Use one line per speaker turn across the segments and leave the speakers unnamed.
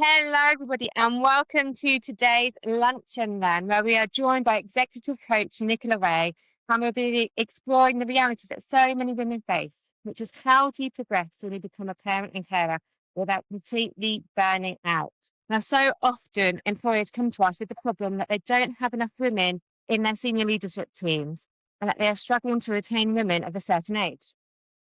Hello, everybody, and welcome to today's Lunch and Learn, where we are joined by Executive Coach Nicola Rae, and we'll be exploring the reality that so many women face, which is how do you progress when you become a parent and carer without completely burning out? Now, so often employers come to us with the problem that they don't have enough women in their senior leadership teams, and that they are struggling to retain women of a certain age.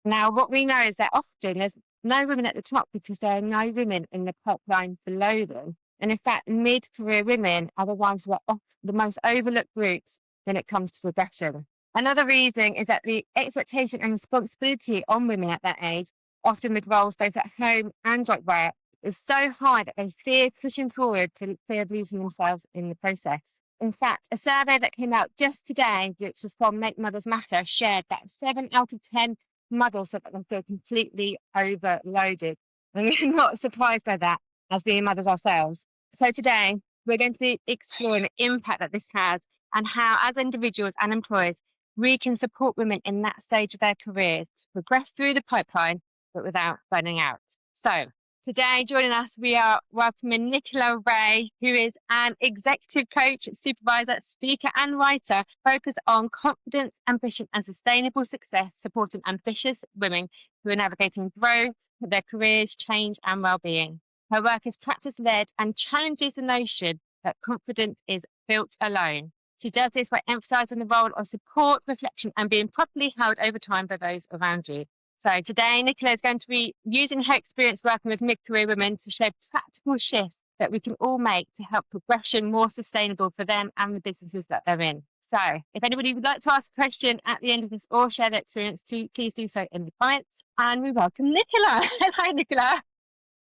Now, what we know is that often there's no women at the top because there are no women in the pipeline below them. And in fact, mid-career women are the ones who are the most overlooked groups when it comes to progression. Another reason is that the expectation and responsibility on women at that age, often with roles both at home and at work, is so high that they fear pushing forward for fear of losing themselves in the process. In fact, a survey that came out just today, which was from Make Mothers Matter, shared that 7 out of 10 mothers said that they feel completely overloaded. And we're not surprised by that as being mothers ourselves. So today, we're going to be exploring the impact that this has and how, as individuals and employers, we can support women in that stage of their careers to progress through the pipeline, but without burning out. So today, joining us, we are welcoming Nicola Rae, who is an executive coach, supervisor, speaker, and writer focused on confidence, ambition, and sustainable success, supporting ambitious women who are navigating growth, their careers, change, and well-being. Her work is practice-led and challenges the notion that confidence is built alone. She does this by emphasizing the role of support, reflection, and being properly held over time by those around you. So today, Nicola is going to be using her experience working with mid-career women to show practical shifts that we can all make to help progression more sustainable for them and the businesses that they're in. So if anybody would like to ask a question at the end of this or share their experience too, please do so in the comments. And we welcome Nicola. Hello, Nicola.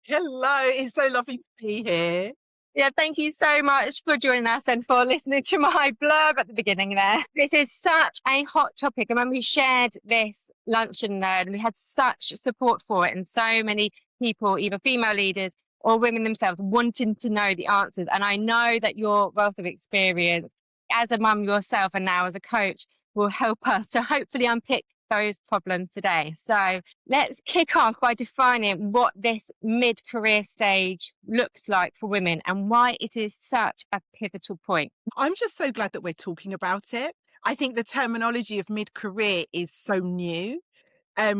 Hello, it's so lovely to be here.
Yeah, thank you so much for joining us and for listening to my blurb at the beginning there. This is such a hot topic. And when we shared this lunch and learn, we had such support for it, and so many people, either female leaders or women themselves, wanting to know the answers. And I know that your wealth of experience as a mum yourself and now as a coach will help us to hopefully unpick those problems today. So let's kick off by defining what this mid-career stage looks like for women and why it is such a pivotal point.
I'm just so glad that we're talking about it. I think the terminology of mid-career is so new.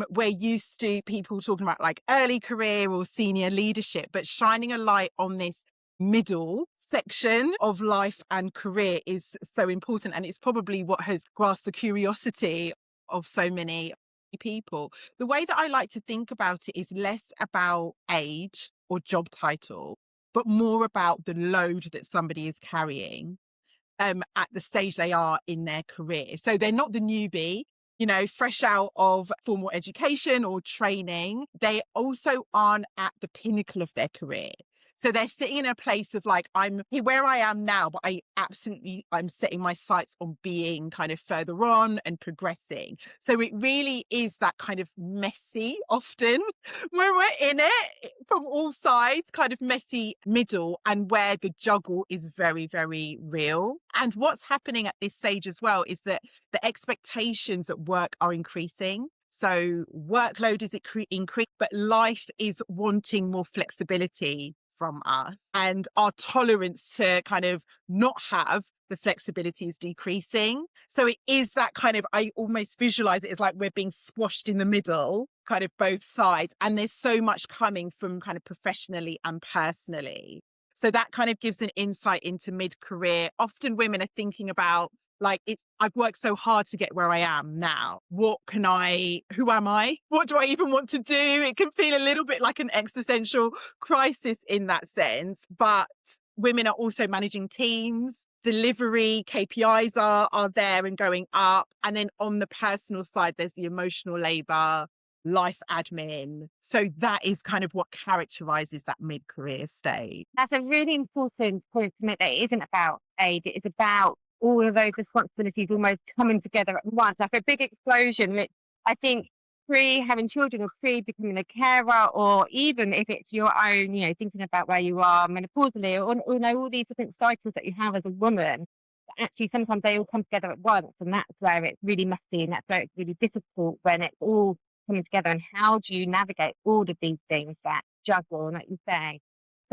We're used to people talking about like early career or senior leadership, but shining a light on this middle section of life and career is so important. And it's probably what has grasped the curiosity of so many people. The way that I like to think about it is less about age or job title, but more about the load that somebody is carrying at the stage they are in their career. So they're not the newbie, fresh out of formal education or training. They also aren't at the pinnacle of their career. So they're sitting in a place of like, I'm here where I am now, but I'm setting my sights on being kind of further on and progressing. So it really is that kind of messy, often where we're in it from all sides, kind of messy middle, and where the juggle is very, very real. And what's happening at this stage as well is that the expectations at work are increasing. So workload is increased, but life is wanting more flexibility from us, and our tolerance to kind of not have the flexibility is decreasing. So it is that kind of, I almost visualize it as like we're being squashed in the middle, kind of both sides. And there's so much coming from kind of professionally and personally. So that kind of gives an insight into mid-career. Often women are thinking about like, I've worked so hard to get where I am now. Who am I? What do I even want to do? It can feel a little bit like an existential crisis in that sense. But women are also managing teams, delivery, KPIs are there and going up. And then on the personal side, there's the emotional labor, life admin. So that is kind of what characterizes that mid-career stage.
That's a really important point to make, that it isn't about age, it is about all of those responsibilities almost coming together at once, like a big explosion, which I think pre having children or pre becoming a carer, or even if it's your own, thinking about where you are menopausally, or all these different cycles that you have as a woman, actually sometimes they all come together at once, and that's where it's really messy, and that's where it's really difficult when it's all coming together. And how do you navigate all of these things, that juggle, like you say?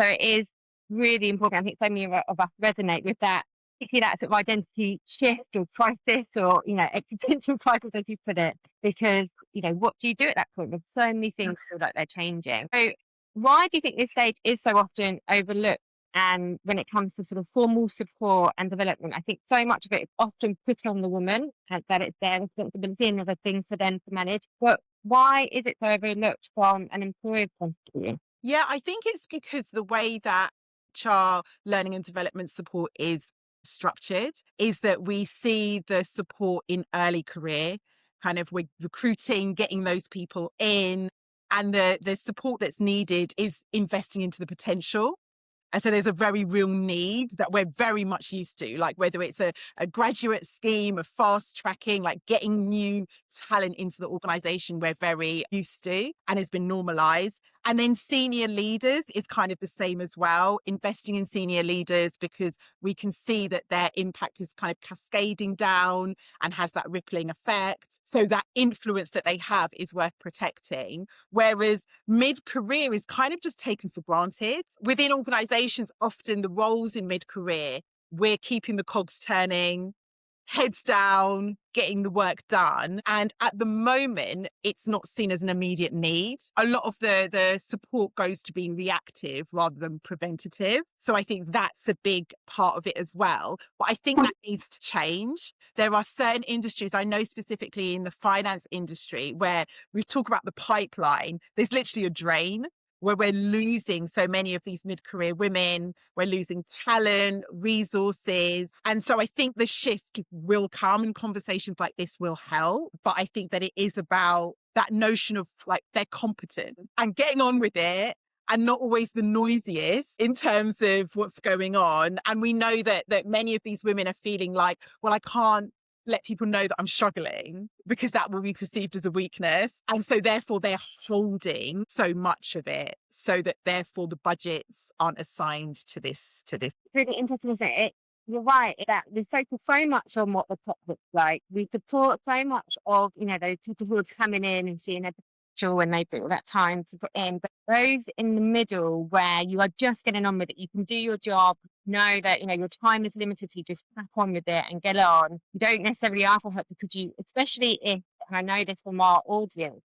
So it is really important. I think so many of us resonate with that, particularly that sort of identity shift or crisis or, existential crisis, as you put it, because, what do you do at that point? There's so many things feel like they're changing. So why do you think this stage is so often overlooked? And when it comes to sort of formal support and development, I think so much of it is often put on the woman, that it's their responsibility and other things for them to manage. But why is it so overlooked from an employer's point of view?
Yeah, I think it's because the way that HR learning and development support is structured is that we see the support in early career, kind of with recruiting, getting those people in, and the support that's needed is investing into the potential. And so there's a very real need that we're very much used to, like whether it's a graduate scheme, a fast tracking, like getting new talent into the organization, we're very used to and has been normalized. And then senior leaders is kind of the same as well, investing in senior leaders because we can see that their impact is kind of cascading down and has that rippling effect. So that influence that they have is worth protecting. Whereas mid-career is kind of just taken for granted. Within organizations, often the roles in mid-career, we're keeping the cogs turning, heads down, getting the work done. And at the moment, it's not seen as an immediate need. A lot of the support goes to being reactive rather than preventative. So I think that's a big part of it as well. But I think that needs to change. There are certain industries, I know specifically in the finance industry, where we talk about the pipeline, there's literally a drain where we're losing so many of these mid-career women, we're losing talent, resources. And so I think the shift will come and conversations like this will help. But I think that it is about that notion of like they're competent and getting on with it and not always the noisiest in terms of what's going on. And we know that many of these women are feeling like, well, I can't let people know that I'm struggling because that will be perceived as a weakness. And so therefore they're holding so much of it so that therefore the budgets aren't assigned to this.
It's really interesting, isn't it? You're right that we focus so much on what the top looks like. We support so much of, those people who are coming in and seeing their potential and they've got all that time to put in. But those in the middle where you are just getting on with it, you can do your job, know that, your time is limited, so you just crack on with it and get on. You don't necessarily ask for help because especially if, and I know this from our audience,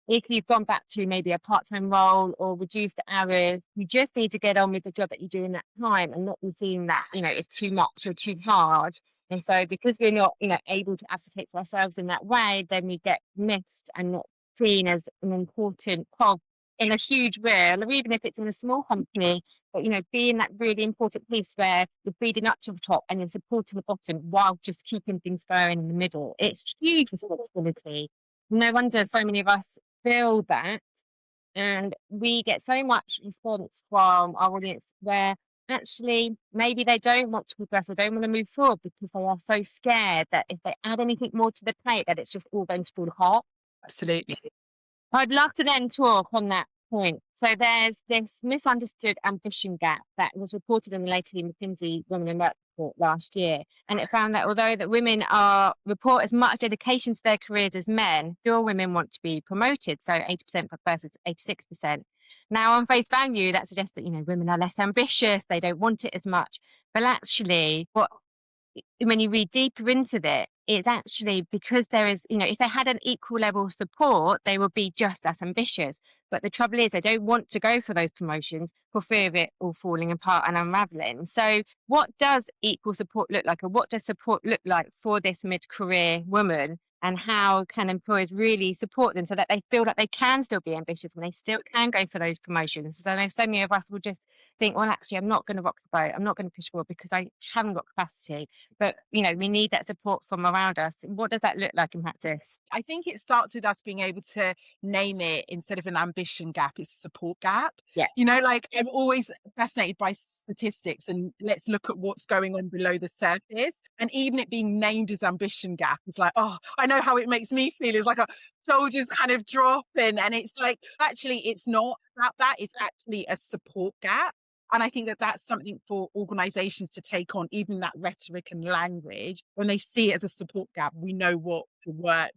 if you've gone back to maybe a part-time role or reduced hours, you just need to get on with the job that you do in that time and not be seeing that, it's too much or too hard. And so because we're not, able to advocate for ourselves in that way, then we get missed and not seen as an important cog in a huge wheel, or even if it's in a small company, but, being that really important piece where you're feeding up to the top and you're supporting the bottom while just keeping things going in the middle. It's huge responsibility. No wonder so many of us feel that, and we get so much response from our audience where actually maybe they don't want to progress or don't want to move forward because they are so scared that if they add anything more to the plate that it's just all going to fall apart.
Absolutely.
I'd love to then talk on that point. So there's this misunderstood ambition gap that was reported in the latest McKinsey Women in Work report last year. And it found that although that women report as much dedication to their careers as men, fewer women want to be promoted. So 80% versus 86%. Now, on face value, that suggests that, women are less ambitious. They don't want it as much. But actually, when you read deeper into it, it's actually because there is, if they had an equal level of support, they would be just as ambitious. But the trouble is, they don't want to go for those promotions for fear of it all falling apart and unraveling. So, what does equal support look like, or what does support look like for this mid-career woman? And how can employers really support them so that they feel like they can still be ambitious and they still can go for those promotions? So I know so many of us will just think, well, actually, I'm not going to rock the boat. I'm not going to push forward because I haven't got capacity. But, we need that support from around us. What does that look like in practice?
I think it starts with us being able to name it instead of an ambition gap, it's a support gap.
Yeah.
Like I'm always fascinated by statistics and let's look at what's going on below the surface. And even it being named as ambition gap is like, oh, I know how it makes me feel. It's like a shoulders kind of dropping. And it's like, actually, it's not about that. It's actually a support gap. And I think that that's something for organizations to take on, even that rhetoric and language. When they see it as a support gap, we know what to work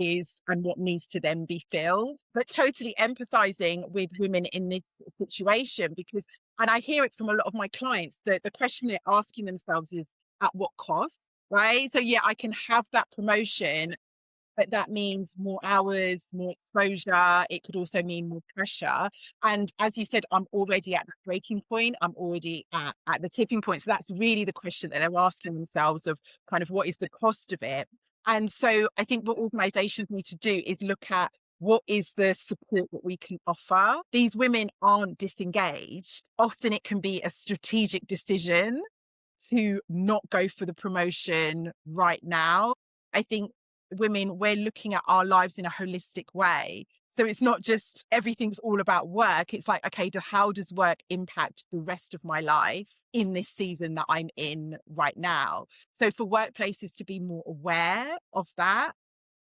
is and what needs to then be filled, but totally empathizing with women in this situation because, and I hear it from a lot of my clients, that the question they're asking themselves is, at what cost? Right. So, yeah, I can have that promotion, but that means more hours, more exposure. It could also mean more pressure. And as you said, I'm already at the breaking point. I'm already at the tipping point. So that's really the question that they're asking themselves of kind of what is the cost of it? And so I think what organizations need to do is look at what is the support that we can offer. These women aren't disengaged. Often it can be a strategic decision to not go for the promotion right now. I think women, we're looking at our lives in a holistic way. So it's not just everything's all about work. It's like, okay, how does work impact the rest of my life in this season that I'm in right now? So for workplaces to be more aware of that,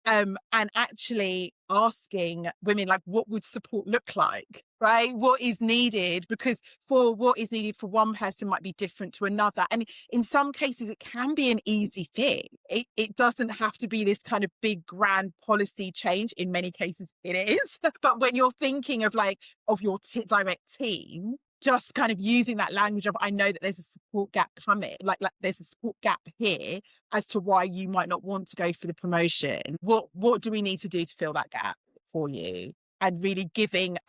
and actually asking women, like, what would support look like, right? What is needed? Because for what is needed for one person might be different to another. And in some cases, it can be an easy thing. It doesn't have to be this kind of big, grand policy change. In many cases, it is. But when you're thinking of of your direct team, just kind of using that language of, I know that there's a support gap coming, like there's a support gap here as to why you might not want to go for the promotion. What do we need to do to fill that gap for you? And really giving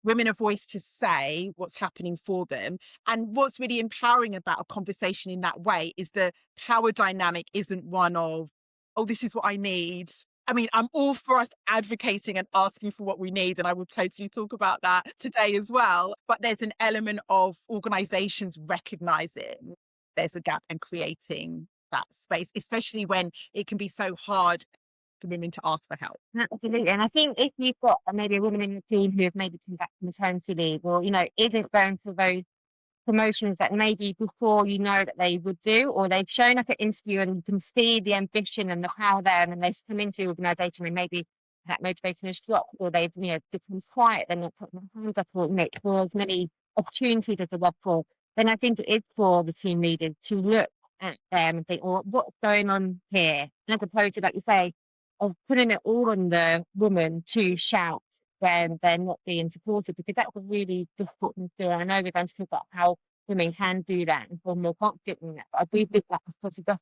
women a voice to say what's happening for them. And what's really empowering about a conversation in that way is the power dynamic isn't one of, oh, this is what I need. I mean, I'm all for us advocating and asking for what we need, and I will totally talk about that today as well. But there's an element of organizations recognizing there's a gap and creating that space, especially when it can be so hard for women to ask for help.
Absolutely. And I think if you've got maybe a woman in the team who have maybe come back from maternity leave or, isn't going for those promotions that maybe before that they would do, or they've shown up at interview and you can see the ambition and the power there, and then they've come into the organisation and maybe that motivation has dropped, or they've become quiet, they're not putting their hands up, or for as many opportunities as they've for, then I think it is for the team leaders to look at them and think, well, what's going on here? And as opposed to, like you say, of putting it all on the woman to shout when they're not being supported, because that's a really difficult thing to do. And I know we're going to talk about how women can do that and feel more confident in that, but I do think that's possible.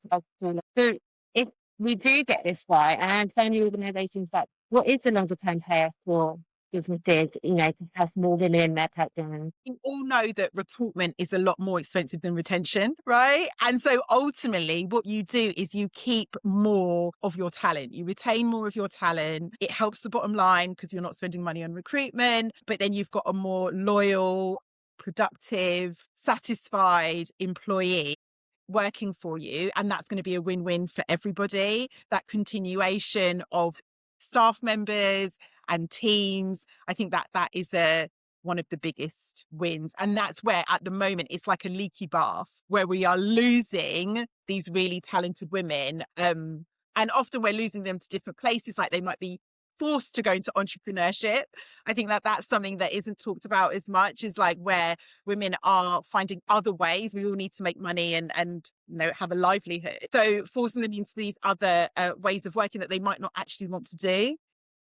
So if we do get this right, and so many organisations, that what is the longer term payoff for businesses, to have more women in their programs?
You all know that recruitment is a lot more expensive than retention, right? And so ultimately, what you do is you keep more of your talent, you retain more of your talent. It helps the bottom line because you're not spending money on recruitment, but then you've got a more loyal, productive, satisfied employee working for you. And that's going to be a win-win for everybody. That continuation of staff members and teams, I think that is one of the biggest wins. And that's where at the moment it's like a leaky bath where we are losing these really talented women. And often we're losing them to different places, like they might be forced to go into entrepreneurship. I think that's something that isn't talked about as much, is like where women are finding other ways. We all need to make money and have a livelihood. So forcing them into these other ways of working that they might not actually want to do.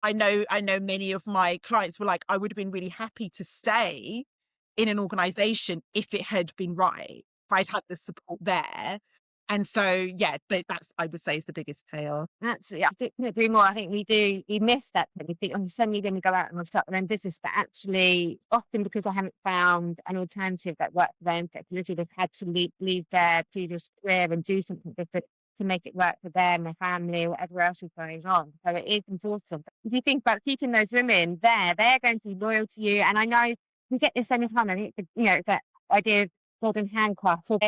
I know many of my clients were like, I would have been really happy to stay in an organization if it had been right, if I'd had the support there. And so, yeah, that's, I would say, is the biggest payoff.
Absolutely. I couldn't agree more. I think we miss that. We think, oh, suddenly going to go out and we'll start their own business. But actually, often because I haven't found an alternative that works for them, flexibility, they've had to leave their previous career and do something different to make it work for them, their family, whatever else is going on. So it is important. If you think about keeping those women there, they're going to be loyal to you. And I know we get this any time. I think, it's that idea of golden handcuffs. So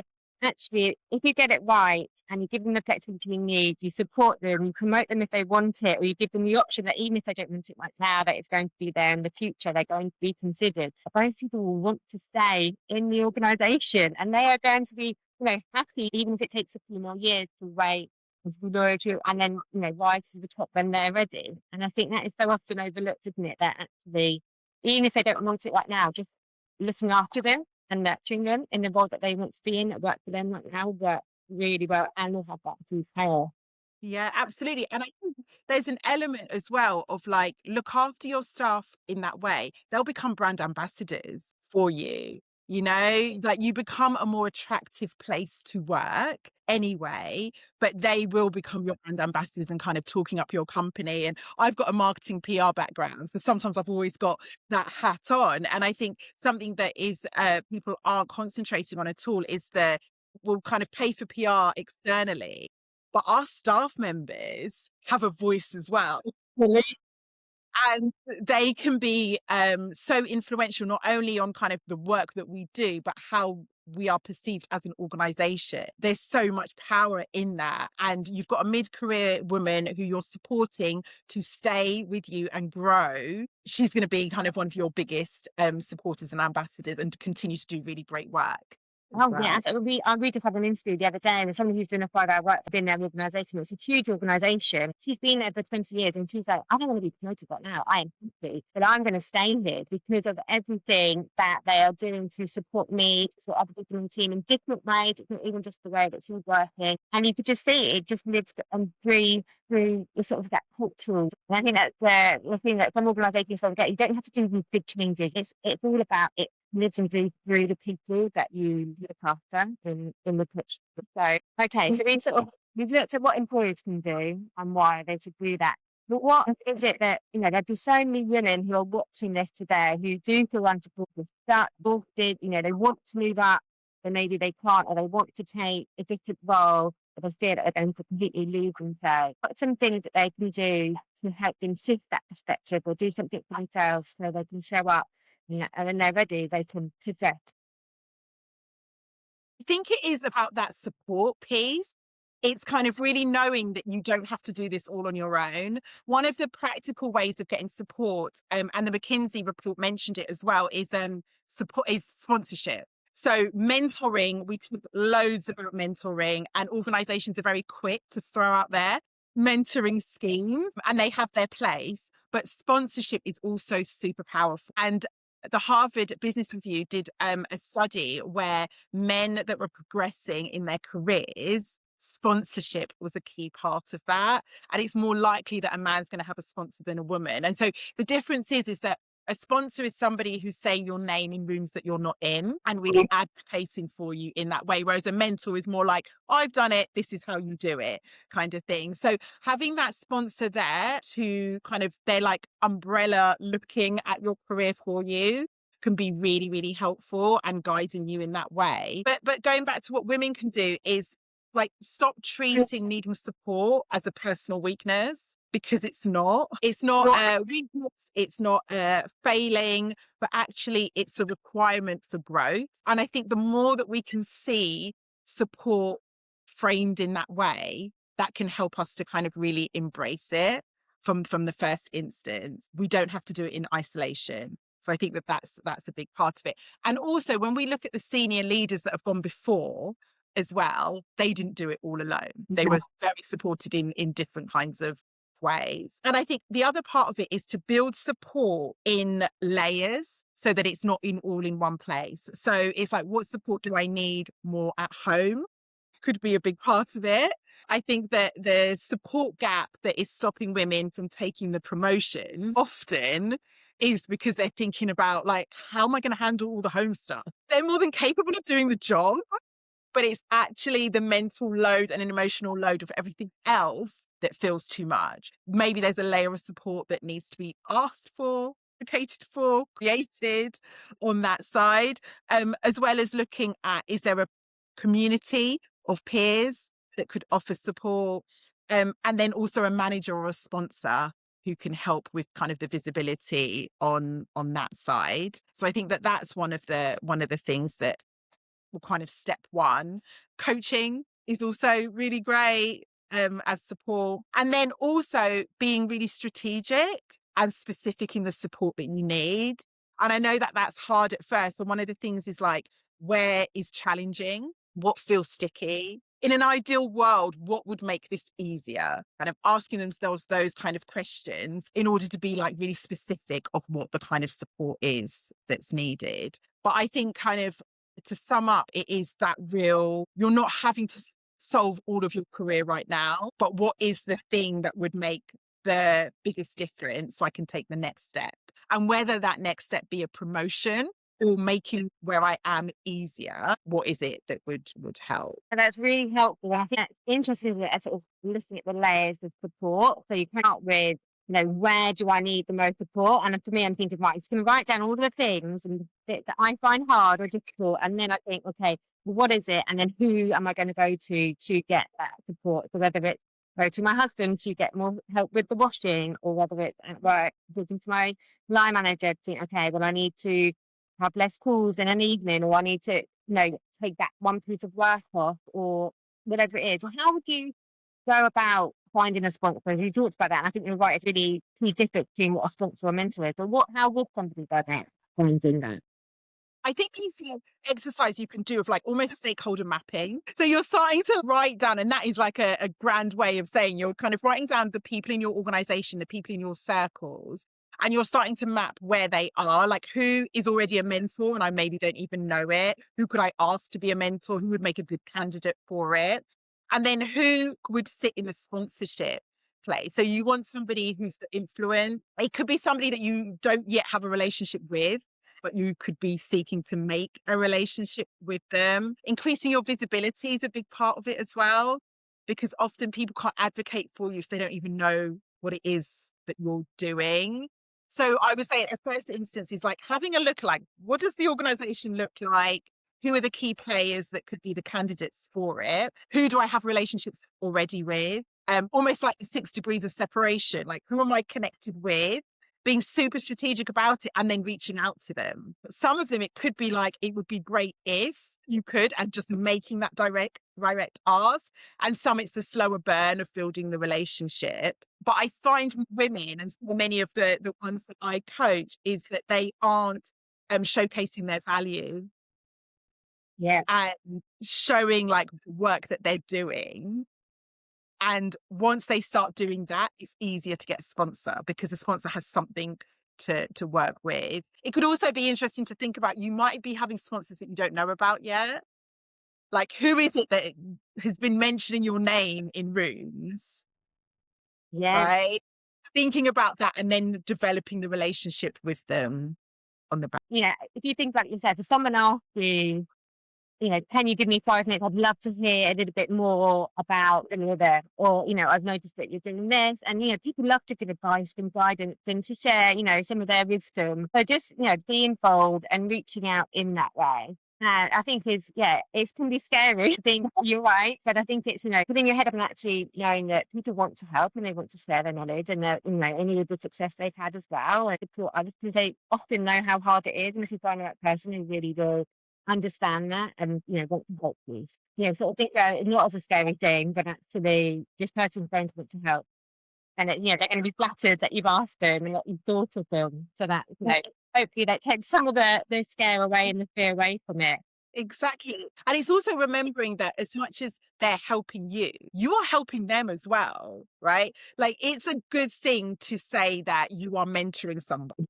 actually, if you get it right and you give them the flexibility you need, you support them, you promote them if they want it, or you give them the option that even if they don't want it right now, that it's going to be there in the future, they're going to be considered. Both people will want to stay in the organisation, and they are going to be, happy, even if it takes a few more years to wait and to be loyal to, and then, rise to the top when they're ready. And I think that is so often overlooked, isn't it? That actually, even if they don't want it right now, just looking after them and nurturing them in the role that they want to be in, that work for them right now, work really well, and will have that huge payoff.
Yeah, absolutely. And I think there's an element as well of like, look after your staff in that way. They'll become brand ambassadors for you. You know, like you become a more attractive place to work anyway, but they will become your brand ambassadors and kind of talking up your company. And I've got a marketing PR background, so sometimes I've always got that hat on. And I think something that is people aren't concentrating on at all is the will kind of pay for PR externally, but our staff members have a voice as well. And they can be so influential, not only on kind of the work that we do, but how we are perceived as an organization. There's so much power in that. And you've got a mid-career woman who you're supporting to stay with you and grow. She's going to be kind of one of your biggest supporters and ambassadors and continue to do really great work as
Oh yeah,
well.
so we just had an interview the other day with somebody who's doing a 5-hour work within their organisation. It's a huge organisation. She's been there for 20 years and she's like, I don't want to be promoted right now. I am happy, but I'm going to stay here because of everything that they are doing to support me, to support other people in the team in different ways. It's not even just the way that she's working. And you could just see it just lives and breathes through the sort of that cultural. And I think that's the thing that some organisations forget. You don't have to do these big changes. It's all about it lives and breathes through the people that you look after in the pitch. So, okay, so we've looked at what employers can do and why they should do that. But what is it that, there'd be so many women who are watching this today who do feel unsupported, start exhausted, they want to move up, but maybe they can't, or they want to take a different role, but they fear that they're going to completely lose themselves. What's some things that they can do to help them shift that perspective or do something for themselves so they can show up? Yeah, and when they're ready, they can possess.
I think it is about that support piece. It's kind of really knowing that you don't have to do this all on your own. One of the practical ways of getting support, and the McKinsey report mentioned it as well, is sponsorship. So mentoring, we talk loads about mentoring, and organizations are very quick to throw out their mentoring schemes and they have their place. But sponsorship is also super powerful. And the Harvard Business Review did a study where men that were progressing in their careers, sponsorship was a key part of that. And it's more likely that a man's going to have a sponsor than a woman. And so the difference is that a sponsor is somebody who's saying your name in rooms that you're not in and really advocating for you in that way. Whereas a mentor is more like, I've done it, this is how you do it, kind of thing. So having that sponsor there to kind of, they're like umbrella looking at your career for you can be really, really helpful and guiding you in that way. But going back to what women can do is like stop treating needing support as a personal weakness, because it's not a weakness, it's not a failing, but actually it's a requirement for growth. And I think the more that we can see support framed in that way, that can help us to kind of really embrace it from the first instance. We don't have to do it in isolation. So I think that that's a big part of it. And also when we look at the senior leaders that have gone before as well, they didn't do it all alone. They were very supported in different kinds of ways. And I think the other part of it is to build support in layers so that it's not all in one place. So it's like, what support do I need more at home? Could be a big part of it. I think that the support gap that is stopping women from taking the promotions often is because they're thinking about like, how am I going to handle all the home stuff? They're more than capable of doing the job, but it's actually the mental load and an emotional load of everything else that feels too much. Maybe there's a layer of support that needs to be asked for, advocated for, created on that side, as well as looking at, is there a community of peers that could offer support? And then also a manager or a sponsor who can help with kind of the visibility on that side. So I think that that's one of the things that kind of step one. Coaching is also really great as support. And then also being really strategic and specific in the support that you need. And I know that that's hard at first. And one of the things is like, where is challenging? What feels sticky? In an ideal world, what would make this easier? Kind of asking themselves those kind of questions in order to be like really specific of what the kind of support is that's needed. But I think kind of to sum up, it is that real, you're not having to solve all of your career right now, but what is the thing that would make the biggest difference so I can take the next step? And whether that next step be a promotion or making where I am easier, what is it that would help?
And that's really helpful. I think that's interesting at sort of looking at the layers of support. So you come up with, where do I need the most support? And for me, I'm thinking, right, I'm just going to write down all the things and the bits that I find hard or difficult. And then I think, okay, well, what is it? And then who am I going to go to get that support? So whether it's go to my husband to get more help with the washing, or whether it's at work, talking to my line manager to think, okay, well, I need to have less calls in an evening, or I need to, take that one piece of work off, or whatever it is. Well, how would you go about finding a sponsor? You talked about that, and I think you're right. It's really key difference between what a sponsor or a mentor is. But how would somebody go about finding that?
I think an exercise you can do of like almost stakeholder mapping. So you're starting to write down, and that is like a grand way of saying you're kind of writing down the people in your organization, the people in your circles, and you're starting to map where they are, like who is already a mentor and I maybe don't even know it. Who could I ask to be a mentor? Who would make a good candidate for it? And then who would sit in the sponsorship place? So you want somebody who's the influence. It could be somebody that you don't yet have a relationship with, but you could be seeking to make a relationship with them. Increasing your visibility is a big part of it as well, because often people can't advocate for you if they don't even know what it is that you're doing. So I would say a first instance is like having a look, like, what does the organization look like? Who are the key players that could be the candidates for it? Who do I have relationships already with? Almost like the 6 degrees of separation. Like, who am I connected with? Being super strategic about it and then reaching out to them. But some of them, it could be like, it would be great if you could, and just making that direct ask. And some, it's the slower burn of building the relationship. But I find women, and so many of the ones that I coach, is that they aren't showcasing their value.
Yeah.
And showing like work that they're doing. And once they start doing that, it's easier to get a sponsor because the sponsor has something to work with. It could also be interesting to think about, you might be having sponsors that you don't know about yet. Like, who is it that has been mentioning your name in rooms,
Yeah.
right? Thinking about that and then developing the relationship with them on the back.
If you think about it yourself, if someone asks you, can you give me 5 minutes? I'd love to hear a little bit more about the, or, I've noticed that you're doing this. And, people love to give advice and guidance and to share, some of their wisdom. So just, be involved and reaching out in that way. I think it can be scary. I think you're right. But I think it's, putting your head up and actually knowing that people want to help and they want to share their knowledge and that, any of the success they've had as well. And support others because they often know how hard it is. And if you find the right person who really will understand that and want to help you. Sort of think it's not as a scary thing, but actually this person's going to want to help. And they're going to be flattered that you've asked them and that you've thought of them. So that, hopefully that takes some of the scare away and the fear away from it.
Exactly. And it's also remembering that as much as they're helping you, you are helping them as well, right? Like, it's a good thing to say that you are mentoring somebody.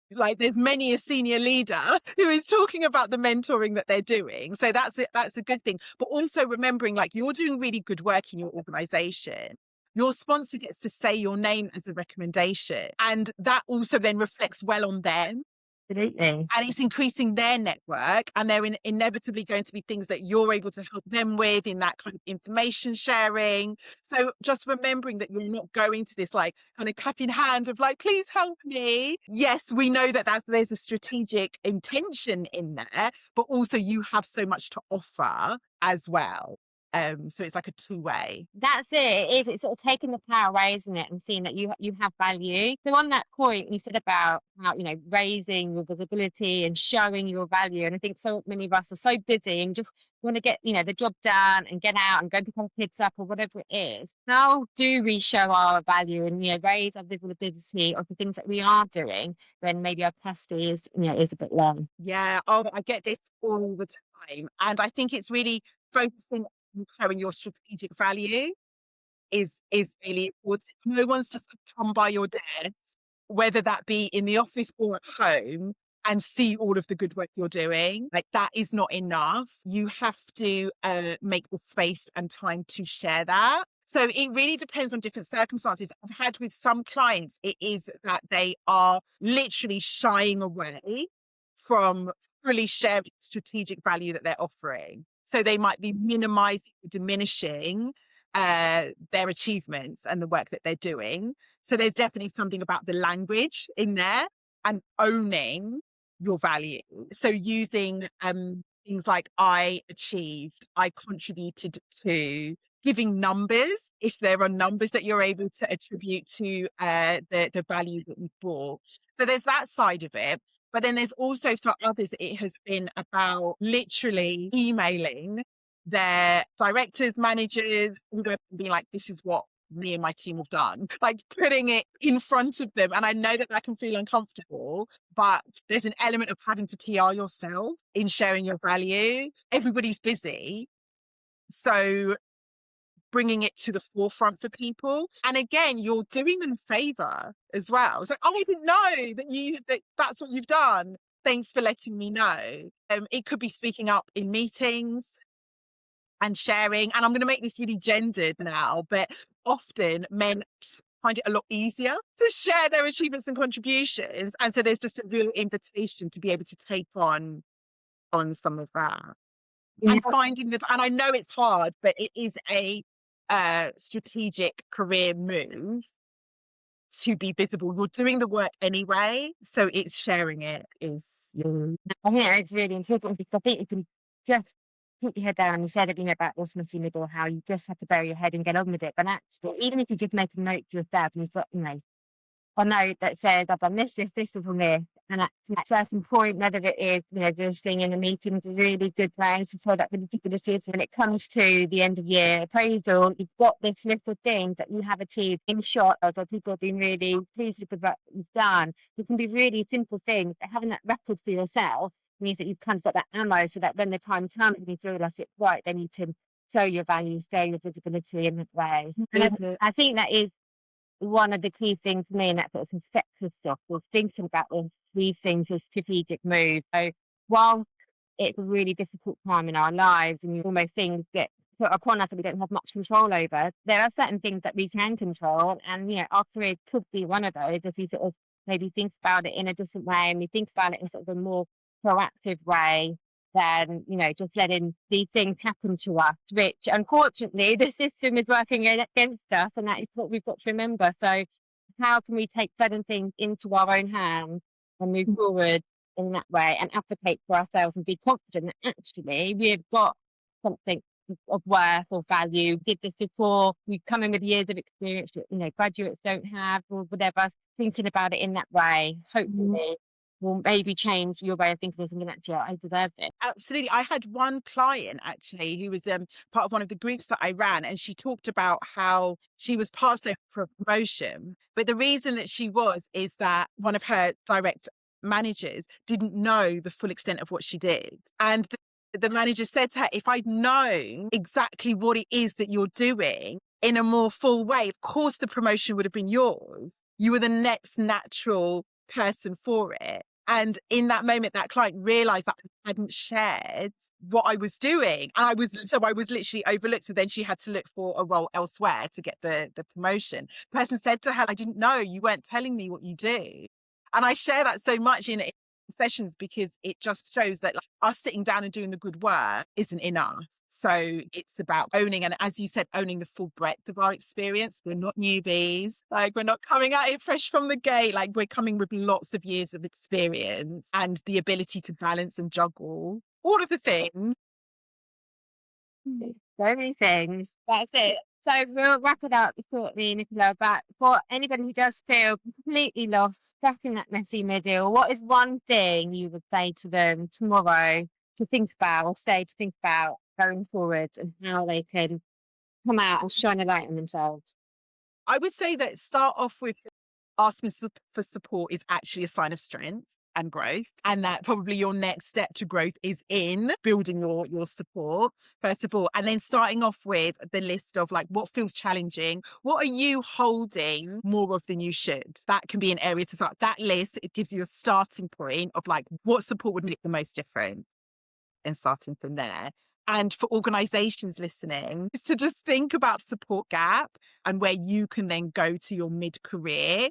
Like, there's many a senior leader who is talking about the mentoring that they're doing. So that's a good thing. But also remembering, like, you're doing really good work in your organization. Your sponsor gets to say your name as a recommendation. And that also then reflects well on them.
Absolutely.
And it's increasing their network, and they're inevitably going to be things that you're able to help them with in that kind of information sharing. So just remembering that you're not going to this like kind of cap in hand of like, please help me. Yes, we know that there's a strategic intention in there, but also you have so much to offer as well. So it's like a two-way.
That's it. It's sort of taking the power away, isn't it? And seeing that you have value. So on that point, you said about how, raising your visibility and showing your value. And I think so many of us are so busy and just want to get, the job done and get out and go pick our kids up or whatever it is. How do we show our value and, raise our visibility of the things that we are doing when maybe our capacity is a bit low?
Yeah. Oh, I get this all the time. And I think it's really focusing on showing your strategic value is really important. No one's just come by your desk, whether that be in the office or at home, and see all of the good work you're doing. Like, that is not enough. You have to make the space and time to share that. So it really depends on different circumstances. I've had with some clients, it is that they are literally shying away from fully sharing strategic value that they're offering. So they might be minimizing, diminishing their achievements and the work that they're doing. So there's definitely something about the language in there and owning your value. So using things like I achieved, I contributed to, giving numbers if there are numbers that you're able to attribute to the value that you brought. So there's that side of it. But then there's also, for others, it has been about literally emailing their directors, managers, being like, this is what me and my team have done, like putting it in front of them. And I know that can feel uncomfortable, but there's an element of having to PR yourself in sharing your value. Everybody's busy. So bringing it to the forefront for people. And again, you're doing them a favor as well. It's like, oh, I didn't know that's what you've done. Thanks for letting me know. It could be speaking up in meetings and sharing. And I'm going to make this really gendered now, but often men find it a lot easier to share their achievements and contributions. And so there's just a real invitation to be able to take on some of that. And finding that, and I know it's hard, but it is a strategic career move to be visible. You're doing the work anyway, so it's sharing it is.
I think it's really important because I think you can just put your head down and you said it, about this messy middle, how you just have to bury your head and get on with it. But actually, even if you just make a note to yourself and you've got, a note that says, I've done this, this, this, and this. And at a certain point, whether it is, this thing in the meeting is a really good way to follow that visibility. So when it comes to the end of year appraisal, you've got this list of things that you have achieved in short, or people have been really pleased with the work that you've done. It can be really simple things, but having that record for yourself means that you've kind of got that ammo so that when the time comes and you feel like it's right, then you can show your value, show your visibility in that way. And I think that is one of the key things for me in that sort of conceptual stuff was thinking about these things as strategic moves. So while it's a really difficult time in our lives and almost things get put upon us that we don't have much control over, there are certain things that we can control. And, our career could be one of those if we sort of maybe think about it in a different way and we think about it in sort of a more proactive way than, just letting these things happen to us, which unfortunately the system is working against us, and that is what we've got to remember. So how can we take certain things into our own hands and move forward in that way and advocate for ourselves and be confident that actually we've got something of worth or value, did this before, we come in with years of experience that, graduates don't have or whatever, thinking about it in that way, hopefully will maybe change your way of thinking of something. Actually, I deserve it.
Absolutely. I had one client actually who was part of one of the groups that I ran, and she talked about how she was passed over for a promotion. But the reason that she is that one of her direct managers didn't know the full extent of what she did. And the manager said to her, if I'd known exactly what it is that you're doing in a more full way, of course the promotion would have been yours. You were the next natural person for it. And in that moment, that client realized that I hadn't shared what I was doing. And I was literally overlooked. So then she had to look for a role elsewhere to get the promotion. The person said to her, I didn't know, you weren't telling me what you do. And I share that so much in sessions because it just shows that us sitting down and doing the good work isn't enough. So it's about owning, and as you said, owning the full breadth of our experience. We're not newbies. We're not coming at it fresh from the gate. We're coming with lots of years of experience and the ability to balance and juggle all of the things.
So many things. That's it. So we'll wrap it up shortly, Nicola. But for anybody who does feel completely lost, stuck in that messy middle, what is one thing you would say to them tomorrow to think about, or say to think about going forward, and how they can come out and shine a light on themselves?
I would say that start off with asking for support is actually a sign of strength. and growth, and that probably your next step to growth is in building your support, first of all, and then starting off with the list of like what feels challenging. What are you holding more of than you should? That can be an area to start. That list, it gives you a starting point of like what support would make the most difference, and starting from there. And for organizations listening, is to just think about support gap and where you can then go to your mid-career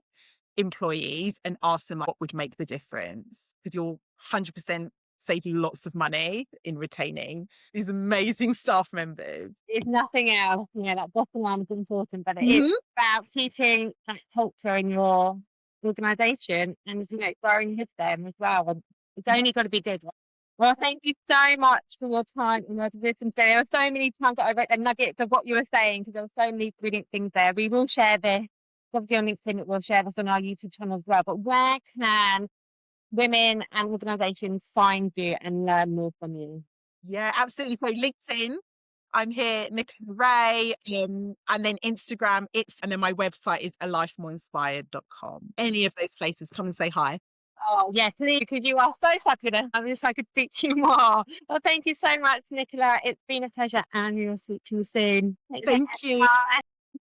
employees and ask them like, what would make the difference, because you'll 100% save you lots of money in retaining these amazing staff members.
If nothing else, that bottom line is important, but it is
Mhm.
about keeping that culture in your organisation and, growing with them as well. And it's only got to be good. Well, thank you so much for your time and your wisdom today. There were so many times that I wrote the nuggets of what you were saying, because there were so many brilliant things there. We will share this. Obviously on LinkedIn, we'll share this on our YouTube channel as well. But where can women and organisations find you and learn more from you?
Yeah, absolutely. So LinkedIn, I'm here, Nicola Rae, and then Instagram, and then my website is alifemoreinspired.com. Any of those places, come and say hi.
Oh, yes, please, because you are so fabulous. I wish I could speak to you more. Well, thank you so much, Nicola. It's been a pleasure, and we'll speak to you soon. Take care.
Thank you.
Bye.